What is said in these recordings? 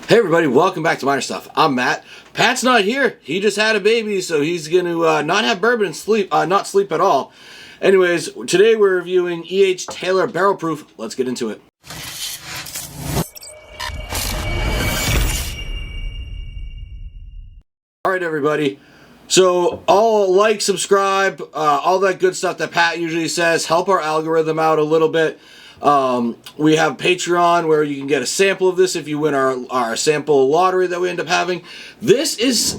Hey everybody, welcome back to Minor Stuff. I'm Matt. Pat's not here. He just had a baby, so he's going to not have bourbon and sleep, not sleep at all. Anyways, today we're reviewing E.H. Taylor Barrel Proof. Let's get into it. Alright everybody, so all like, subscribe, all that good stuff that Pat usually says, help our algorithm out a little bit. We have Patreon where you can get a sample of this if you win our sample lottery that we end up having. This is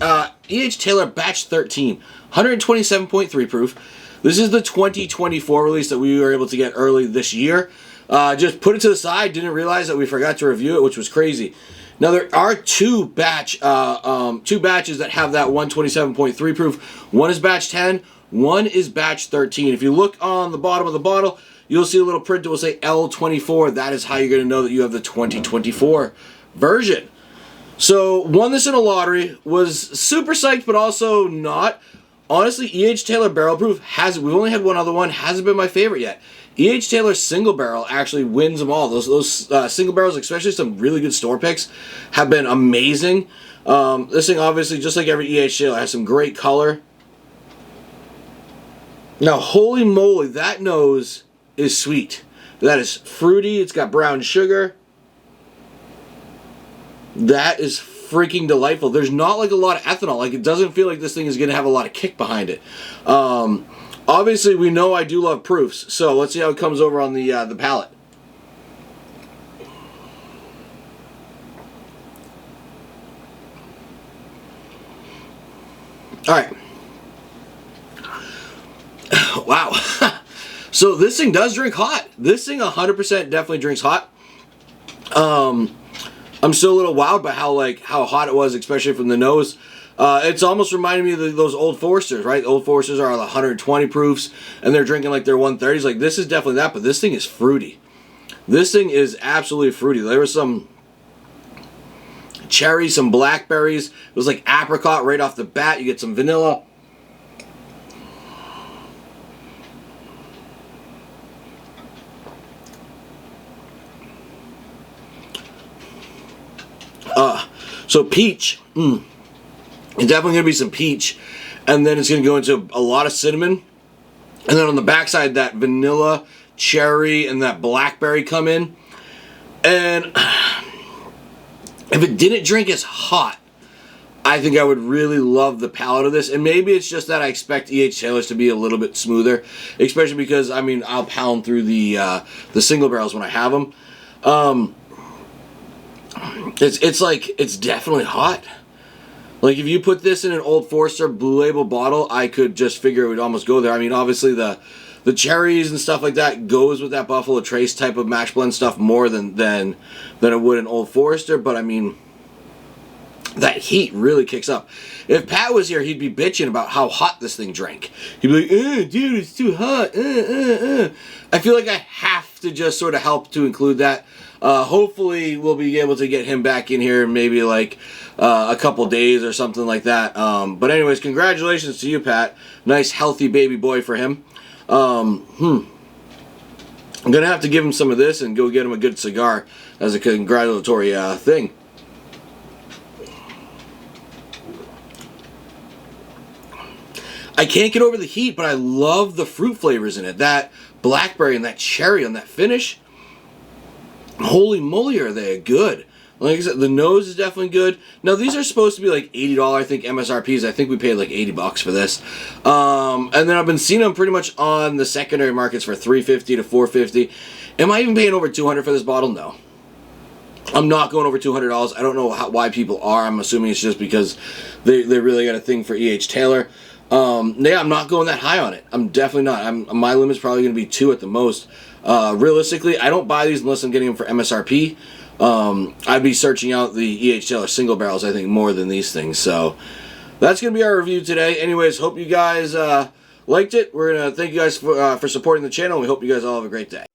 E.H. Taylor Batch 13, 127.3 proof. This is the 2024 release that we were able to get early this year. Just put it to the side, didn't realize that we forgot to review it, which was crazy. Now there are two batches that have that 127.3 proof. One is batch 10, one is batch 13. If you look on the bottom of the bottle, you'll see a little print that will say L24. That is how you're going to know that you have the 2024 version. So, won this in a lottery. Was super psyched, but also not. Honestly, E.H. Taylor Barrel Proof we've only had one other one, hasn't been my favorite yet. E.H. Taylor Single Barrel actually wins them all. Those single barrels, especially some really good store picks, have been amazing. This thing, obviously, just like every E.H. Taylor, has some great color. Now, holy moly, that nose is sweet. That is fruity. It's got brown sugar. That is freaking delightful. There's not like a lot of ethanol. Like, it doesn't feel like this thing is going to have a lot of kick behind it. Obviously, we know I do love proofs, so let's see how it comes over on the palate. All right. Wow. So this thing does drink hot. This thing 100% definitely drinks hot. I'm still a little wowed by how hot it was, especially from the nose. It's almost reminding me of those Old Foresters, right? Old Foresters are the 120 proofs, and they're drinking like their 130s. Like, this is definitely that, but this thing is fruity. This thing is absolutely fruity. There was some cherry, some blackberries. It was like apricot right off the bat. You get some vanilla. So peach, it's definitely going to be some peach, and then it's going to go into a lot of cinnamon, and then on the backside that vanilla, cherry, and that blackberry come in, and if it didn't drink as hot, I think I would really love the palate of this, and maybe it's just that I expect E.H. Taylor's to be a little bit smoother, especially because, I mean, I'll pound through the single barrels when I have them. It's definitely hot. Like, if you put this in an Old Forester Blue Label bottle, I could just figure it would almost go there. I mean, obviously the cherries and stuff like that goes with that Buffalo Trace type of mash blend stuff more than it would an Old Forester, but I mean, that heat really kicks up. If Pat was here, he'd be bitching about how hot this thing drank. He'd be like, dude, it's too hot. I feel like I have to just sort of help to include that. Hopefully, we'll be able to get him back in here in maybe like a couple days or something like that. But anyways, congratulations to you, Pat. Nice, healthy baby boy for him. I'm going to have to give him some of this and go get him a good cigar as a congratulatory thing. I can't get over the heat, but I love the fruit flavors in it. That blackberry and that cherry on that finish. Holy moly, are they good. Like I said, the nose is definitely good. Now, these are supposed to be like $80, I think, MSRPs. I think we paid like $80 for this. And then I've been seeing them pretty much on the secondary markets for $350 to $450. Am I even paying over $200 for this bottle? No. I'm not going over $200. I don't know why people are. I'm assuming it's just because they really got a thing for E.H. Taylor. Yeah, I'm not going that high on it. I'm definitely not. My limit's probably going to be 2 at the most. Realistically, I don't buy these unless I'm getting them for MSRP. I'd be searching out the E.H. Taylor single barrels, I think, more than these things. So that's going to be our review today. Anyways, hope you guys liked it. We're going to thank you guys for supporting the channel. We hope you guys all have a great day.